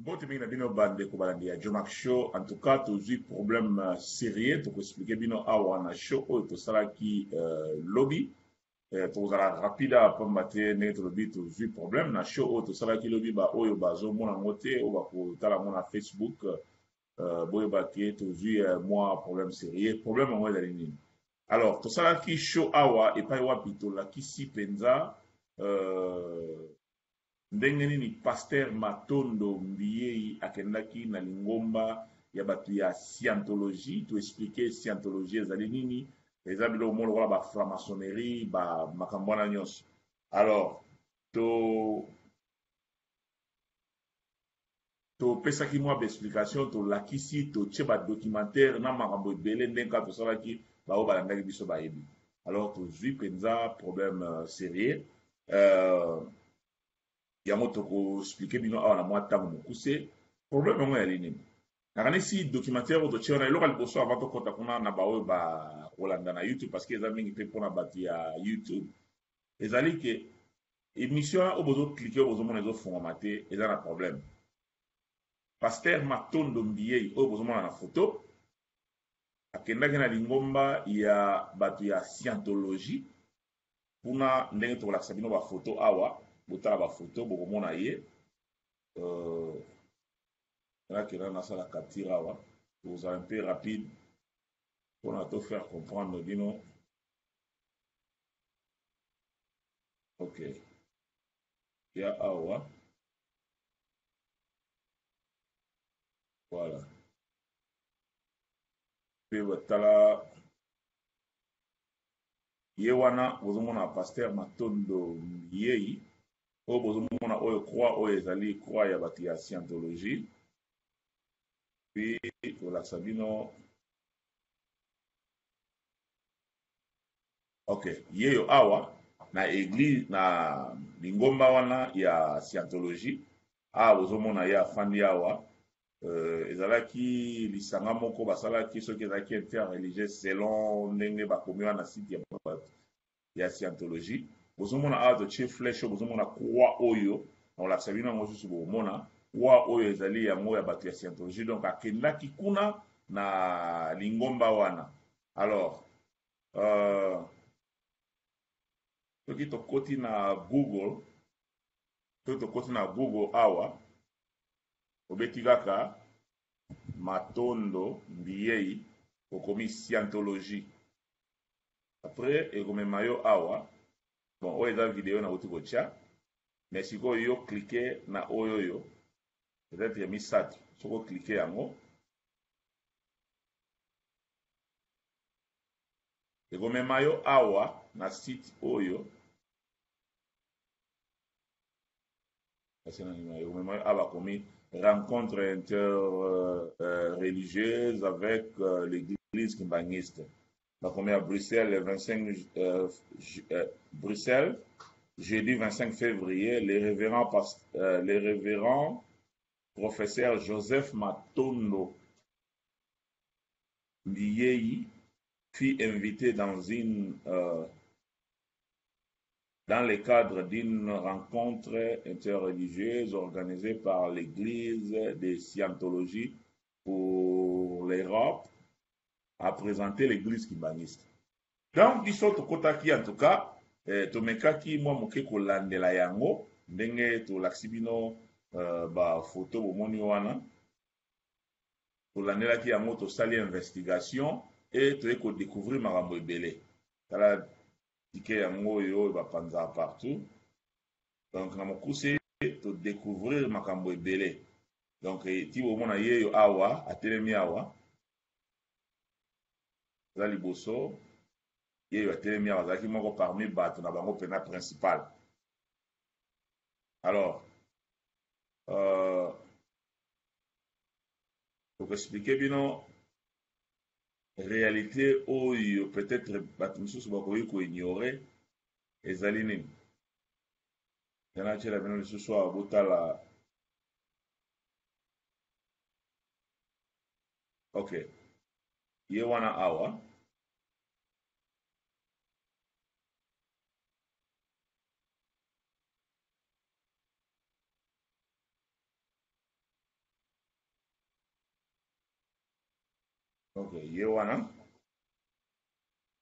Bote mingi na bino bande ko balandi ya Jomax Show. En tout cas, tozwi problème sérieux to ko expliquer bino awa na show oyo tosalaki lobby. Tozala rapida pamba te ndenge tolobi tozwi problème na show oyo tosalaki lobby ba oyo bazomona ngo te oyo bakotala ngo na Facebook. Boyeba ke tozwi mwa problème sérieux. Problème yango ezali nini? Alors, tosalaki show awa epai wapi tolakisi mpenza ndenge nini Pasteur Matondo Mbiyei akendaki na lingomba ya bato ya scientologie to expliquer scientologie ezali nini eza biloko moko lokola ba franc-maçonnerie ba makambo wana nyonso. Alors topesaki mwa baexplication tolakisi totie badocumentaire na makambo ebele ndenge kaka tosalaki bao balandaki biso bayebi. Alors tozwi mpenza problème sérieux yango tokoexplike bino awa na mwa ntango mokuse problème yango yali nini. Nakanisi documentaire oyo totie wana eloko ya liboso avant tokɔta kuna na baoyo bakolanda na YouTube parce que eza mingi mpe mpona bato ya YouTube ezali ke émission oyo bozoklike oyo bozomona ezofungwama te eza na problème. Pasteur Matondo Mbiyei oyo bozomona na foto akendaki na lingomba ya bato ya scientologie kuna ndenge tokolakisa bino bafoto awa botala bafoto bokomona ye nakenda nasala capture awa tozala un peu rapide mpona tofaire comprendre bino. Ok, ya awa voilà mpe batala ye wana bozomona Pasteur Matondo Mbiyei oyo bozomona oyo croix oyo ezali croix ya bato ya scientologie. Puis tolakisa bino ok yeyo awa na église na lingomba wana ya scientologie awa bozomona ye afandi awa ezalaki lisanga moko basalaki soki ezalaki interreligieux selon ndenge bakomi wana site ya bato ya scientologie. Bozomona awa totie flèche oyo bozomona croix oyo nakolakisa bino yango susu bomona croix oyo ezali yango ya bato ya scientologie donc akendaki kuna na lingomba wana. Alors soki tokoti na Google awa obeti kaka Matondo Mbiyei okomi scientologie après ekomema yo awa. Bon oyo eza video na uti kotia mais sikoyo yo klike na oyo peut-être ya misato soki oklike yango ekomema yo awa na site oyo ekomema yo awa komi rencontre interreligieuse avec l'église kimbangiste bakomi à Bruxelles le 25 Bruxelles jeudi 25 février les révérends professeur Joseph Matondo Mbiyei fut invité dans le cadre d'une rencontre interreligieuse organisée par l'Église de Scientologie pour l'Europe à présenter l'église kimbangiste. Donc biso tokotaki en tout cas tomekaki mwa moke kolandela yango ndenge tolakisi bino bafoto bomoni wana tolandelaki yango tosali investigation et toye kodécouvrir makambo ebele tala tike yango oyo bapanzaka partout donc na mokuse todécouvrir makambo ebele donc ti bomona ye yo awa atelemi awa za liboso ye yo atelemi awa azalaki moko parmi bato na bango mpena principal. Alors tokoexplike bino réalité oyo peut-être bato mosusu bakoki koignore ezali nini tena tiela bino lisusu awa botala. Ok ye wana awa Ok, ye wana.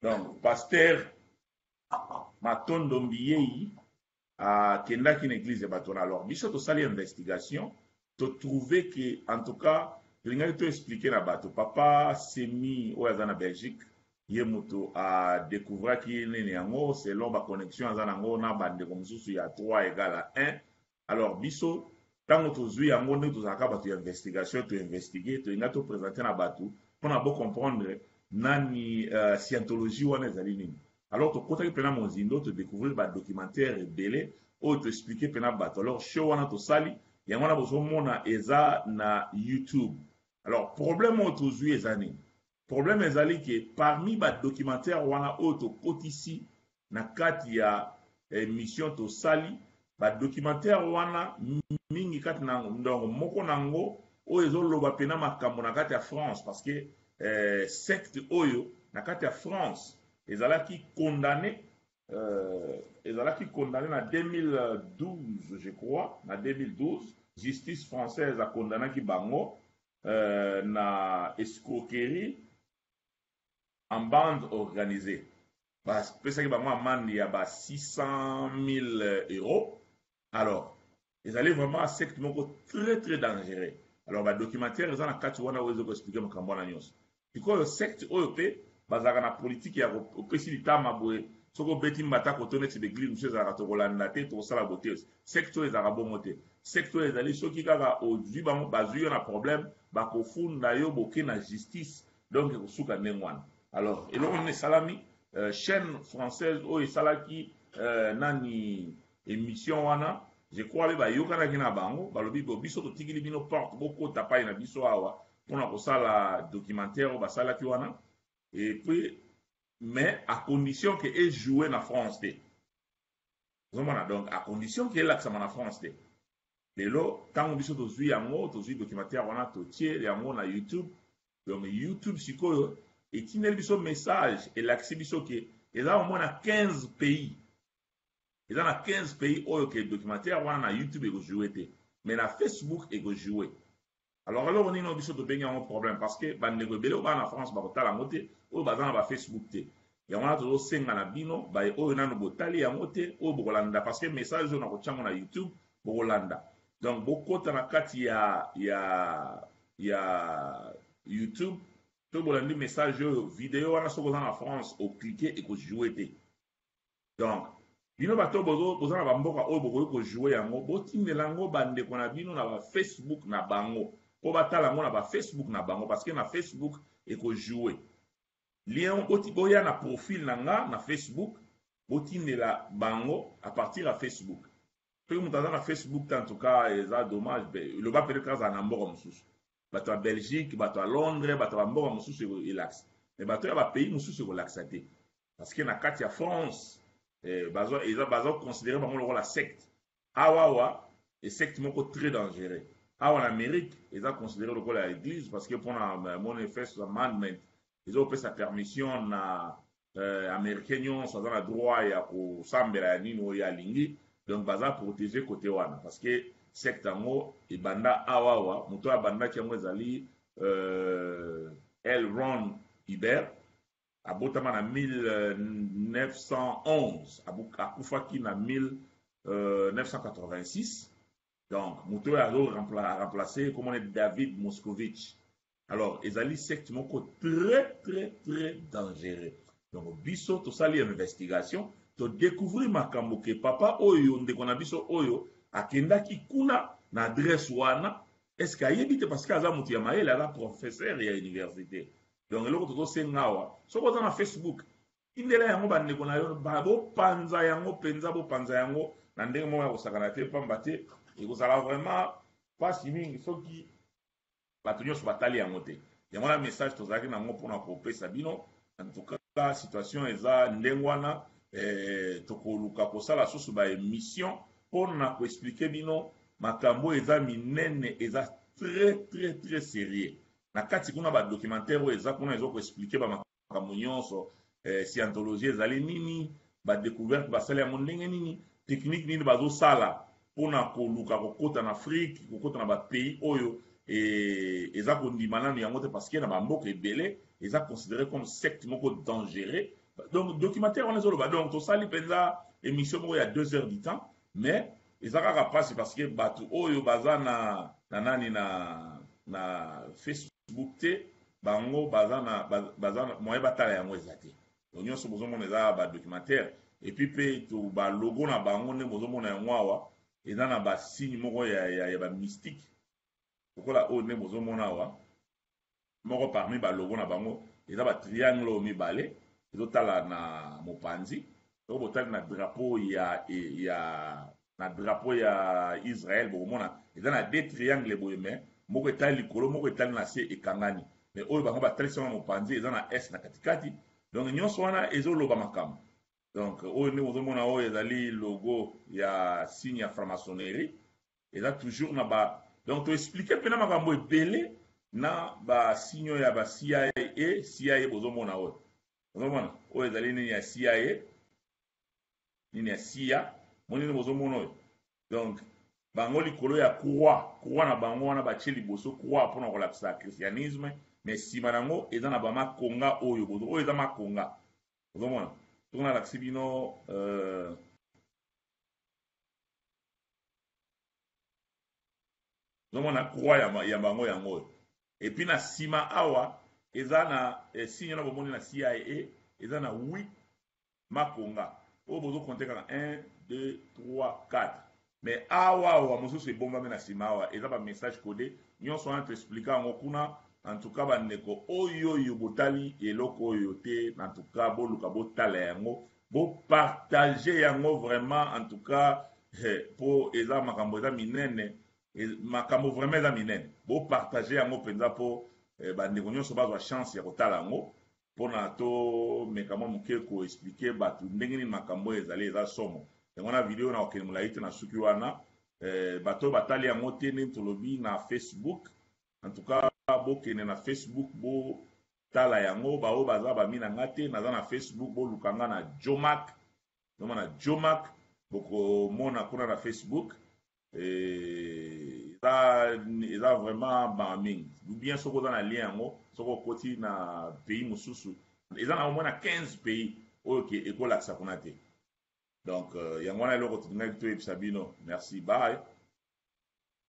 Donc, pasteur Matondo Mbiyei a kendaki na église ya bato wana. Alors, biso tosali investigation, to trouver que, en tout cas, lingaki to expliquer na bato. Papa Semi oyo aza na Belgique, ye moto a découvraki nini yango selon ba connexion aza nango na bandeko mosusu ya 3 égale à 1. Alors, biso ntango tozwi yango nde tozalaka bato ya investigation to investiguer tolinga to présenter na bato mpona bocomprendre nani scientologie wana ezali nini. Alors tokotaki mpena mozindo todécouvrir badocumentaire ebele oyo toexplike mpena bato. Alors show wana tosali yango wana bozomona eza na YouTube. Alors problème oyo tozwi eza nini? Problème ezali ke parmi badocumentaire wana oyo tokotisi na kati ya émission tosali, badocumentaire wana mingi kati na ndongo moko nango oyo ezoloba pena makambo na kati ya France, parce que secte oyo na kati ya France ezalaki condamné na 2012 je crois, na 2012 justice française a condamnaki bango na escroquerie en bande organisée. Basepesaki bango amande ya ba 600 000 euros. Alors, ils allaient vraiment à secte moko très très dangereux. Alors, ba documentaire eza na kati wana oyo ezoko expliquer makambo wana nyonso. Sikoyo secte oyo pe bazalaka na politique ya kopesi litama boye soko obeti mbata koto neti beglise mosusu ezalaka tokolanda te tokosala bote. Secte oyo ezalaka bongo te. Secte oyo ezali soki kaka ozwi bango bazwi yo na problème bakofunda yo boke na justice, donc ekosuka ndenge wana. Alors, eloko nini esalami chaîne française oyo esalaki nani émission wana, je crois be bayokanaki na bango balobi biso totikili bino porte bokota pai na biso awa mpona kosala documentaire oyo basalaki wana, et puis mais à condition que ejoué na France te. Ozomona, donc à condition que elakisama na France te. Lelo ntango biso tozwi yango tozwi documentaire wana totie yango na YouTube. Donc YouTube sikoyo etineli biso message elakisi biso ke eza au moins na 15 pays. Eza na 15 pays oyo ke documentaire wana na YouTube ekozoué te, mais na Facebook ekozoué. Alors nino biso tobengi yango problème parce que bandeko ebele oyo bana na France bakotala yango te, oyo baza na ba Facebook te. Yango wana tozosenga na bino baye oyo nano botali yango te, oyo bokolanda parce que message oyo nakotyango na YouTube bokolanda. Donc bokota na kati ya YouTube to bolandi message oyo vidéo wana soko oza na France okliquer ekozoué te. Donc bino bato boza na bamboka oyo bokoki kozoué yango botindela yango bandeko na bino na ba Facebook na bango po batala yango na ba Facebook na bango, parce que na Facebook ekozoué. Lien boya na profil na nga na Facebook botindela bango à partir ya Facebook. Pe moto aza na Facebook en tout cas eza dommage, loba peut-être aza na mboka mosusu, bato ya Belgique, bato ya Londres, bato ya mboka mosusu elakisa, mais bato ya bapays mosusu ekolakisa te, parce que na kati ya France bazo considérer bango lokola secte. Awa et secte moko très dangereux. Awa en Amérique eza considéré lokola église, parce que pona Manifest Amendment ils ont sa permission na américain nyonso aza na droit ya kosambela ya nini oyo alingi, donc baza protéger côté wana, parce que secte yango ebanda awa moto abandaki yango ezali L. Ron Hubbard abotama na 1911 akufaki na 1986. Donc moto oyo azo remplacer comme on est David Moscovitch. Alors ezali secte moko très très très dangereux. Donc biso tosali investigation to découvrir makambo ke papa oyo ndeko na biso oyo akendaki kuna na adresse wana, est-ce ayebi te parce que aza moto ya mayele aza professeur ya université. Donc eloko tozosenga awa soko oza na Facebook indela yango bandeko na yo bopanza yango mpenza, bopanza yango na ndenge moko ya kosakana te, pamba te ekozala vraiment pasi mingi soki bato nyonso batali yango te. Yango na message tozalaki nango mpona kopesa bino. En tout cas situation eza ndenge wana, tokoluka kosala susu ba émission mpona koexplike bino makambo eza minene, eza très très très sérieux. Na kati kuna ba documentaire oyo eza kuna ezokoexplike ba makambo nyonso, scientologie ezali nini, ba découverte basali yango ndenge nini, technique nini bazosala mpona koluka kokota na Afrique, kokota na bapays oyo eza kondima nano yango te, parce que na bamboka ebele eza considéré comme secte moko dangereux. Donc documentaire wana ezoloba donc tosali mpenza émission moko ya 2 heures du temps, mais eza kaka mpasi parce que bato oyo baza na nani na Facebook te, bango baza na moyen batala yango eza te. Donc nyonso bozomona eza badocumentaire, et puis mpe to balogo na bango nde bozomona yango awa eza na basigne moko ya bamystique lokola oyo nde bozomona awa. Moko parmi balogo na bango eza batriangle oyo mibale ezotala na mopanzi, oyo botali na drapeau ya Israël bokomona eza na deux triangle boye, mais moko etali likolo moko etali na se ekangani, mais oyo bango batalisi na mopanzi eza na est na katikati. Donc nyonso wana ezoloba makambo. Donc oyo nde bozomona oyo ezali logo ya signe ya franc-maçonnerie, eza toujours na ba. Donc to expliquer mpena makambo ebele na ba signe ya ba CIA bozomona oyo. Bozomona oyo ezali nini ya CIA, nini ya CIA, monini bozomona oyo. Donc bango likolo ya croix na bango wana batie liboso croix mpona kolakisa christianisme, mais nsima nango eza na bamakonga oyo oyo eza makonga. Bozomona tokona lakisi bino bozomona croix ya bango yango oyo. Et puis na nsima awa eza na signe na bomoni na CIA eza na 8 makonga oyo bozokonte kaka 1 2 3 4, mais awa mosusu ebombami na nsima awa eza bamessage codé. Nyonso wana toexplike yango kuna. En tout cas bandeko oyo botali eloko oyo te, en tout cas boluka botala yango, bopartage yango vraiment. En tout cas po eza makambo eza minene, makambo vraiment eza minene, bopartage yango mpenza po bandeko nyonso bazwa chance ya kotala yango, mpona tomeka mwa moke koexplike bato ndenge nini makambo ezali eza somo. Yango na video na okende molai te na suki wana, bato batali yango te nini tolobi na Facebook. En tout cas bokende na Facebook botala yango, bao baza bami na nga te naza na Facebook, boluka nga na Jomak, noma na Jomak bokomona kuna na Facebook. Eza vraiment bamingi bien soko oza na lien yango, soko okoti na pays mosusu eza na au moins na 15 pays oyo ekolakisa kuna te. Donc yango wana eloko tolingaki toyebisa bino. Merci, bye.